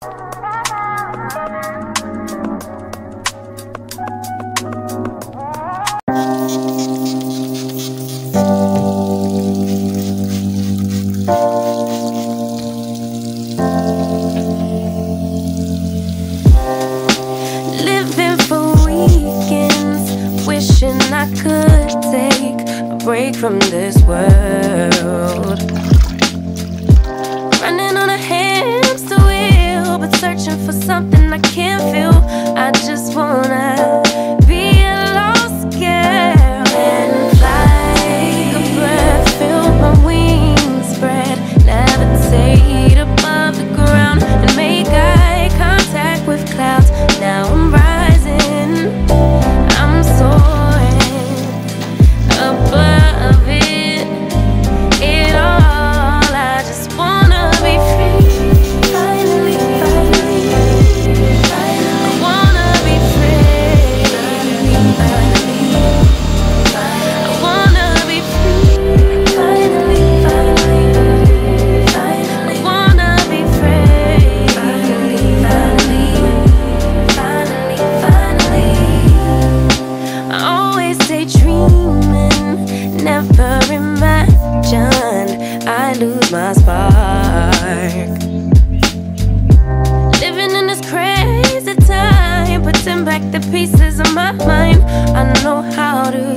Living for weekends, wishing I could take a break from this world. Running on a hamster wheel, but searching for something I can't feel. I just wanna be a lost girl and fly. Take a breath, feel my wings spread, levitate above the ground and make eye contact with clouds. Now I'm rising, I'm soaring above it all. I just wanna be free. Finally, I wanna be free. I wanna be free. Finally, I wanna be free. Finally, I always daydreaming, never imagined I lose my spark. Living in this crazy time, putting back the pieces of my mind. I know how to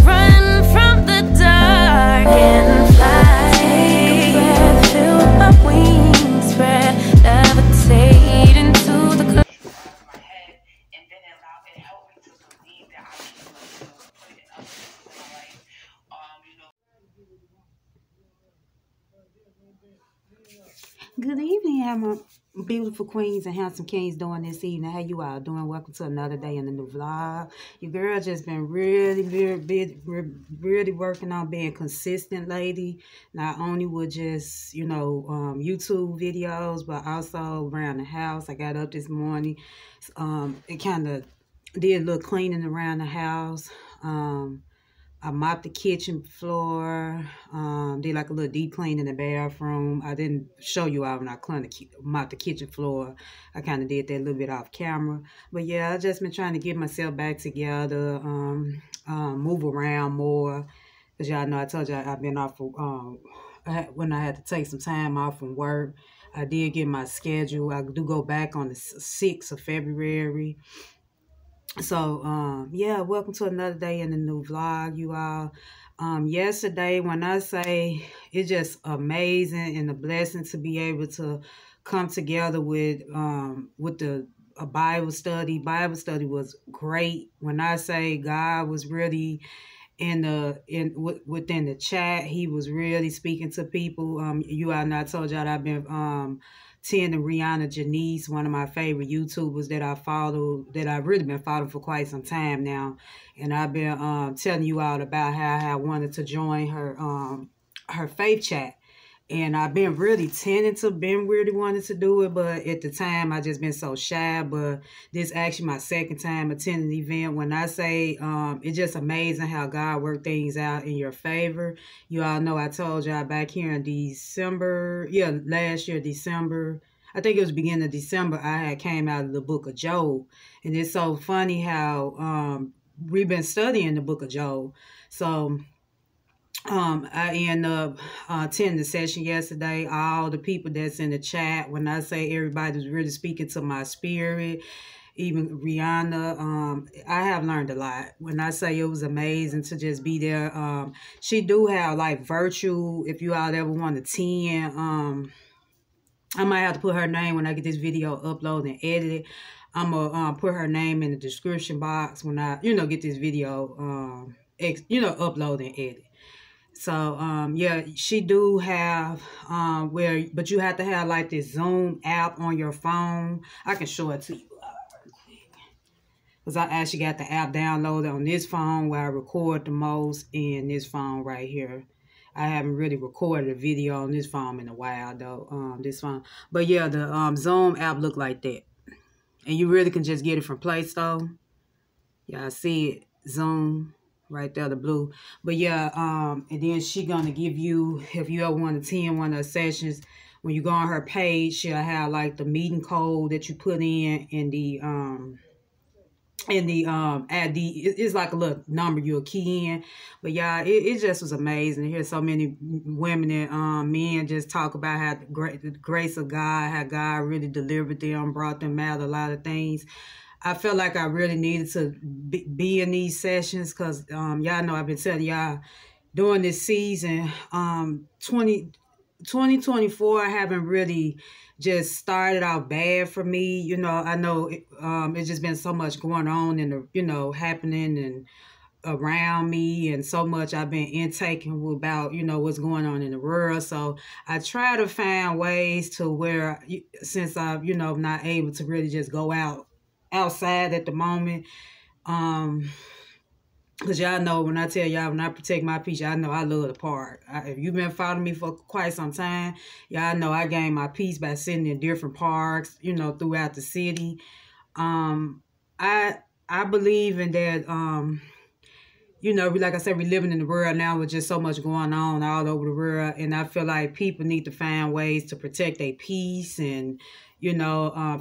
run from the dark and fly. Take a breath, feel my wings spread, levitate into the clouds. Good evening, how my beautiful queens and handsome kings doing this evening. How you all doing? Welcome to another day in the new vlog. Your girl just been really working on being consistent, lady. Not only with just, YouTube videos, but also around the house. I got up this morning, and kind of did a little cleaning around the house. I mopped the kitchen floor, did like a little deep clean in the bathroom. I didn't show you all when I mopped the kitchen floor. I kind of did that a little bit off camera. But yeah, I just been trying to get myself back together, move around more. Because y'all know I told you I've been off when I had to take some time off from work. I did get my schedule. I do go back on the 6th of February. So, yeah, welcome to another day in the new vlog, you all. Yesterday, when I say it's just amazing and a blessing to be able to come together with a Bible study. Bible study was great. When I say God was really within the chat, He was really speaking to people. You all know I told y'all I've been tending Rianna Janis, one of my favorite YouTubers that I follow, that I've really been following for quite some time now. And I've been telling you all about how I wanted to join her faith chat. And I've been really really wanting to do it, but at the time I just been so shy. But this actually my second time attending the event. When I say it's just amazing how God worked things out in your favor. You all know I told y'all back here in December, last year, December, I think it was beginning of December, I had came out of the book of Job. And it's so funny how we've been studying the book of Job. So I end up attending the session yesterday. All the people that's in the chat, when I say everybody was really speaking to my spirit, even Rihanna, I have learned a lot. When I say it was amazing to just be there, she do have like virtual, if you all ever want to attend, I might have to put her name when I get this video uploaded and edited. I'm going to put her name in the description box when I, get this video, uploaded and edited. So, yeah, she do have, but you have to have like this Zoom app on your phone. I can show it to you real quick. Because I actually got the app downloaded on this phone where I record the most, in this phone right here. I haven't really recorded a video on this phone in a while though, this phone. But yeah, the Zoom app look like that. And you really can just get it from Play Store. Yeah, I see it, Zoom. Right there, the blue. But yeah, and then she gonna give you, if you ever want to attend one of the sessions, when you go on her page, she'll have like the meeting code that you put in the at the it's like a little number you'll key in. But yeah, it just was amazing to hear so many women and men just talk about how the grace of God, how God really delivered them, brought them out a lot of things. I felt like I really needed to be in these sessions because y'all know I've been telling y'all during this season 2024 I haven't really just started out bad for me. You know, I know it's just been so much going on and happening and around me, and so much I've been intaking about what's going on in the world. So I try to find ways to where, since I'm not able to really just go outside at the moment, because y'all know when I tell y'all, when I protect my peace, y'all know I love the park. If you've been following me for quite some time, y'all know I gain my peace by sitting in different parks, throughout the city. I believe in that, like I said, we're living in the world now with just so much going on all over the world. And I feel like people need to find ways to protect their peace and,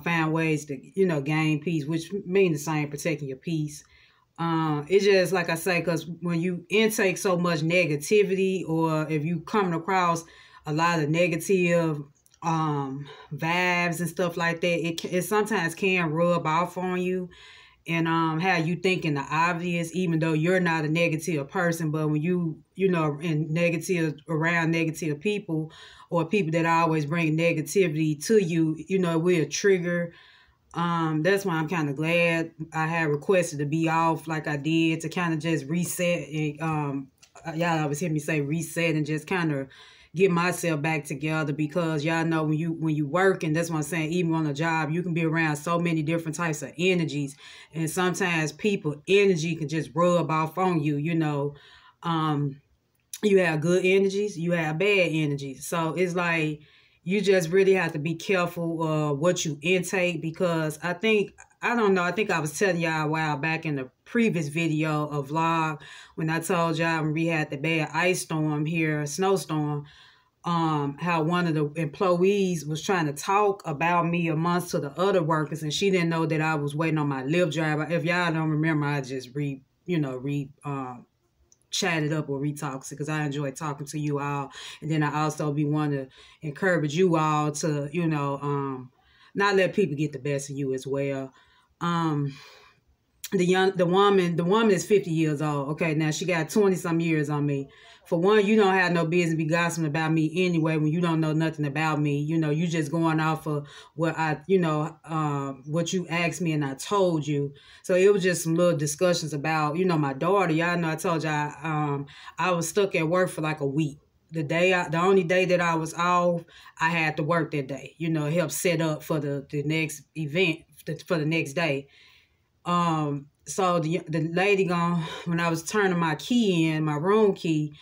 find ways to, gain peace, which means the same, protecting your peace. It's just like I say, because when you intake so much negativity, or if you coming across a lot of negative vibes and stuff like that, it sometimes can rub off on you and have you thinking the obvious, even though you're not a negative person. But when you in negative, around negative people, or people that always bring negativity to you, it will trigger. That's why I'm kind of glad I had requested to be off like I did, to kind of just reset. And y'all always hear me say reset, and just kind of get myself back together, because y'all know when you work, and that's what I'm saying, even on a job, you can be around so many different types of energies, and sometimes people energy can just rub off on you. You have good energies, you have bad energies, so it's like you just really have to be careful what you intake, because I think I was telling y'all a while back in the previous video, a vlog, when I told y'all when we had the bad ice storm here, snowstorm, how one of the employees was trying to talk about me amongst to the other workers, and she didn't know that I was waiting on my lift driver. If y'all don't remember, I just chat it up or retalks it, because I enjoy talking to you all. And then I also want to encourage you all to, not let people get the best of you as well. The woman is 50 years old. Okay, now she got 20 some years on me. For one, you don't have no business be gossiping about me anyway when you don't know nothing about me. You just going off of what what you asked me and I told you. So it was just some little discussions about, my daughter. Y'all know I told y'all I was stuck at work for like a week. The only day that I was off, I had to work that day. Help set up for the next event for the next day. So the lady when I was turning my key in, my room key,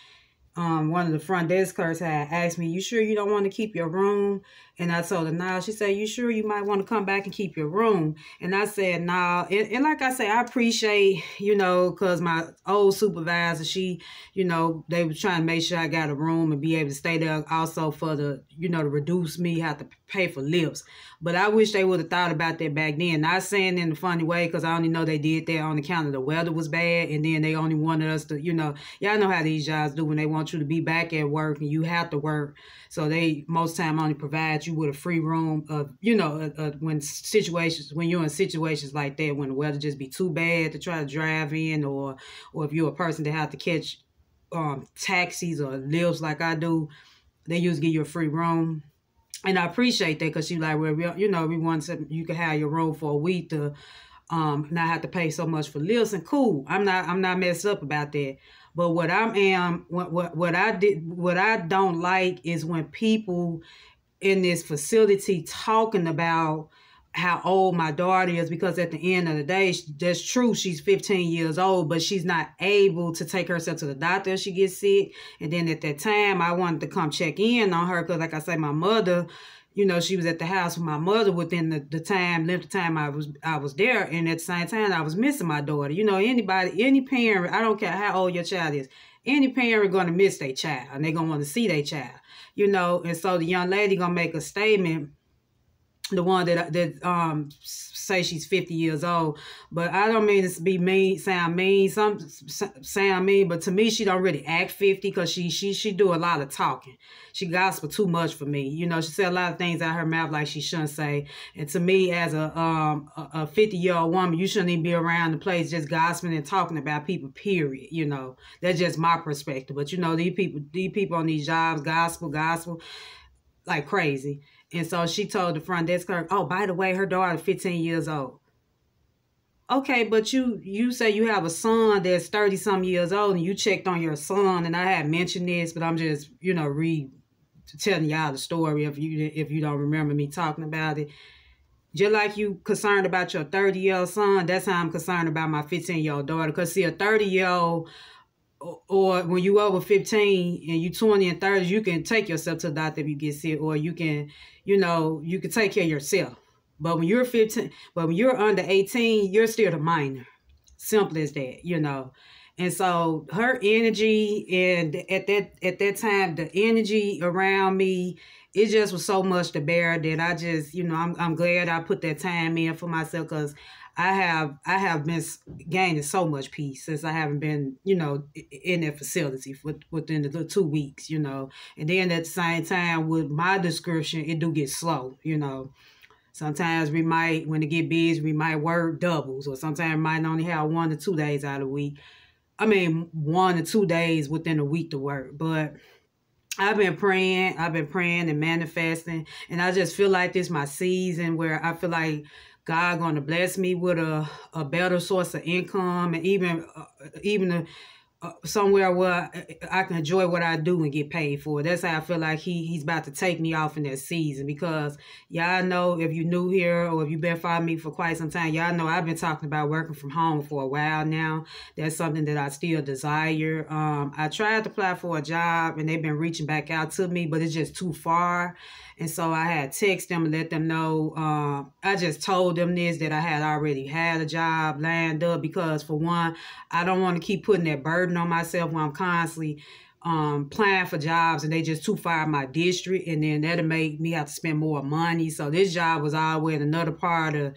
one of the front desk clerks had asked me, "You sure you don't want to keep your room?" And I told her, "No." She said, "You sure you might want to come back and keep your room?" And I said, "No." And like I say, I appreciate, because my old supervisor, she, they were trying to make sure I got a room and be able to stay there, also for the, to reduce me have to pay for lifts. But I wish they would have thought about that back then. Not saying in a funny way, because I only know they did that on account of the weather was bad, and then they only wanted us to, y'all know how these jobs do when they want you to be back at work and you have to work. So they most time only provide you with a free room of, when you're in situations like that, when the weather just be too bad to try to drive in, or if you're a person that have to catch taxis or lifts like I do, they usually give you a free room. And I appreciate that, because you like, well, we want to, you can have your room for a week to not have to pay so much for lifts, and cool. I'm not messed up about that. But what I don't like is when people in this facility talking about how old my daughter is, because at the end of the day, that's true, she's 15 years old, but she's not able to take herself to the doctor if she gets sick. And then at that time, I wanted to come check in on her, because like I say, my mother, she was at the house with my mother within the length of time I was there, and at the same time, I was missing my daughter. Any parent, I don't care how old your child is, any parent going to miss their child, and they're going to want to see their child. you know. And so the young lady gonna make a statement, the one that say she's 50 years old, but I don't mean to be mean, sound mean, sound mean, but to me she don't really act 50 because she do a lot of talking. She gospel too much for me, you know. She said a lot of things out her mouth like she shouldn't say, and to me as a 50-year-old woman, you shouldn't even be around the place just gossiping and talking about people, period. You know, that's just my perspective. But you know, these people on these jobs gospel like crazy. And so she told the front desk clerk, oh, by the way, her daughter 15 years old. Okay, but you say you have a son that's 30 some years old and you checked on your son, and I had mentioned this, but I'm just, you know, telling y'all the story if you don't remember me talking about it. Just like you concerned about your 30-year-old son, that's how I'm concerned about my 15-year-old daughter. Because see, a 30-year-old, or when you over 15 and you 20 and 30, you can take yourself to the doctor if you get sick, or you can, you know, you can take care of yourself. But when you're 15, but when you're under 18, you're still the minor. Simple as that, you know. And so her energy, and at that time, the energy around me, it just was so much to bear that I just, you know, I'm glad I put that time in for myself, because I have been gaining so much peace since I haven't been, you know, in that facility within the 2 weeks, you know. And then at the same time, with my description, it do get slow, you know. Sometimes we might, when it get busy, we might work doubles, or sometimes we might only have 1 to 2 days out of the week. I mean, 1 to 2 days within a week to work. But I've been praying and manifesting, and I just feel like this is my season where I feel like God going to bless me with a better source of income, and even somewhere where I can enjoy what I do and get paid for it. That's how I feel like he's about to take me off in that season, because y'all know, if you new here or if you've been following me for quite some time, y'all know I've been talking about working from home for a while now. That's something that I still desire. I tried to apply for a job and they've been reaching back out to me, but it's just too far. And so I had text them and let them know. I just told them that I had already had a job lined up, because for one, I don't want to keep putting that burden on myself when I'm constantly applying for jobs and they just too far in my district, and then that'll make me have to spend more money. So this job was all the way in another part of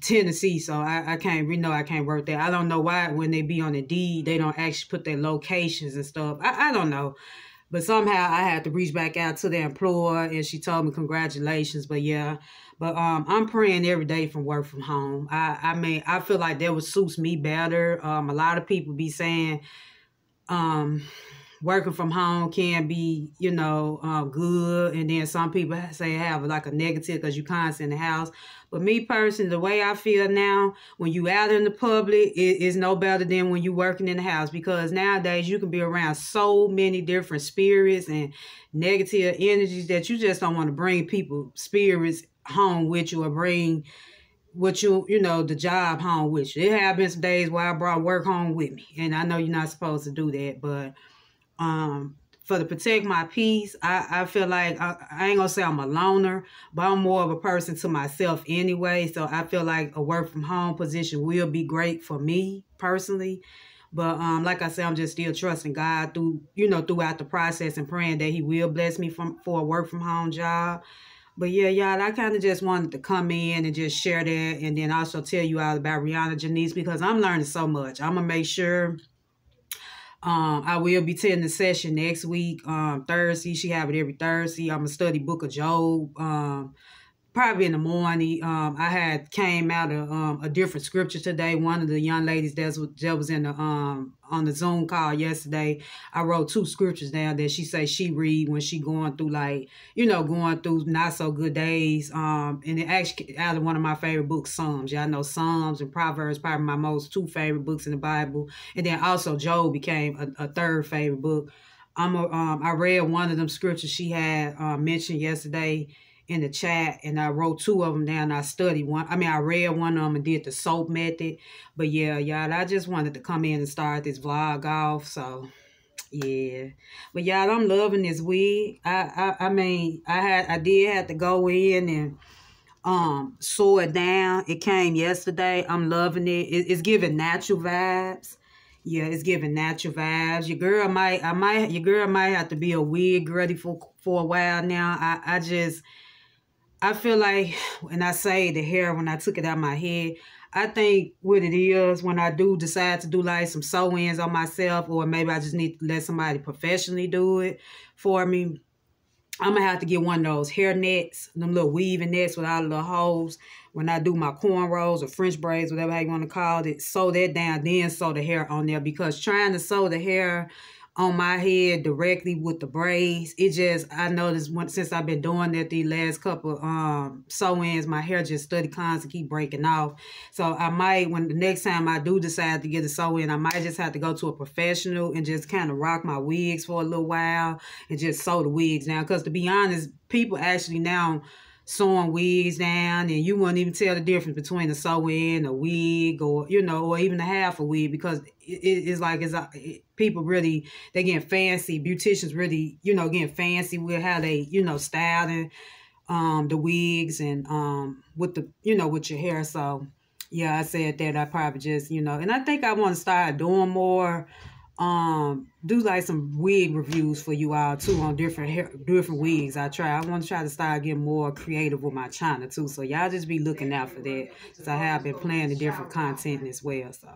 Tennessee, so I can't, we know I can't work there. I don't know why when they be on the deed, they don't actually put their locations and stuff. I don't know. But somehow I had to reach back out to the employer, and she told me congratulations. But yeah, but I'm praying every day from work from home. I mean, I feel like that would suits me better. A lot of people be saying working from home can be, you know, good. And then some people say have like a negative because you constantly in the house. But me personally, the way I feel now, when you out in the public, it's no better than when you working in the house, because nowadays you can be around so many different spirits and negative energies that you just don't want to bring people spirits home with you, or bring what you know, the job home with you. It have been some days where I brought work home with me, and I know you're not supposed to do that, but for to protect my peace, I feel like I ain't gonna say I'm a loner, but I'm more of a person to myself anyway. So I feel like a work from home position will be great for me personally. But like I said, I'm just still trusting God throughout the process, and praying that He will bless me for a work from home job. But yeah, y'all, I kind of just wanted to come in and just share that, and then also tell you all about Rianna Janis, because I'm learning so much. I'm gonna make sure. I will be attending the session next week, Thursday. She have it every Thursday. I'm going to study Book of Job, probably in the morning. I had came out of a different scripture today. One of the young ladies that was in the on the Zoom call yesterday, I wrote 2 scriptures down that she say she read when she going through, like, you know, going through not so good days. And it actually out of one of my favorite books, Psalms. Y'all know Psalms and Proverbs probably my 2 favorite books in the Bible. And then also Job became a 3rd favorite book. I read one of them scriptures she had mentioned yesterday in the chat, and I wrote 2 of them down. I studied one. I mean, I read one of them and did the SOAP method. But yeah, y'all, I just wanted to come in and start this vlog off. So yeah, but y'all, I'm loving this wig. I mean, I did have to go in and sew it down. It came yesterday. I'm loving it. It's giving natural vibes. Yeah, it's giving natural vibes. Your girl might have to be a wig ready for for a while now. I feel like when I say the hair, when I took it out of my head, I think what it is when I do decide to do like some sew-ins on myself, or maybe I just need to let somebody professionally do it for me. I'm going to have to get one of those hair nets, them little weaving nets with all the little holes. When I do my cornrows or French braids, whatever you want to call it, sew that down, then sew the hair on there. Because trying to sew the hair on my head directly with the braids, it just, I noticed since I've been doing that the last couple sew-ins, my hair just constantly keep breaking off. So I might, when the next time I do decide to get a sew-in, I might just have to go to a professional and just kind of rock my wigs for a little while and just sew the wigs down. Because to be honest, people actually now sewing wigs down, and you wouldn't even tell the difference between a sew-in, a wig, or or even a half a wig, because it's like people really, they getting fancy. Beauticians really, getting fancy with how they, styling the wigs and with the with your hair. So yeah, I said that I probably just and I think I want to start doing more. Do like some wig reviews for you all too on different wigs. I want to try to start getting more creative with my channel too. So y'all just be looking out for that, because I have been planning different content as well. So.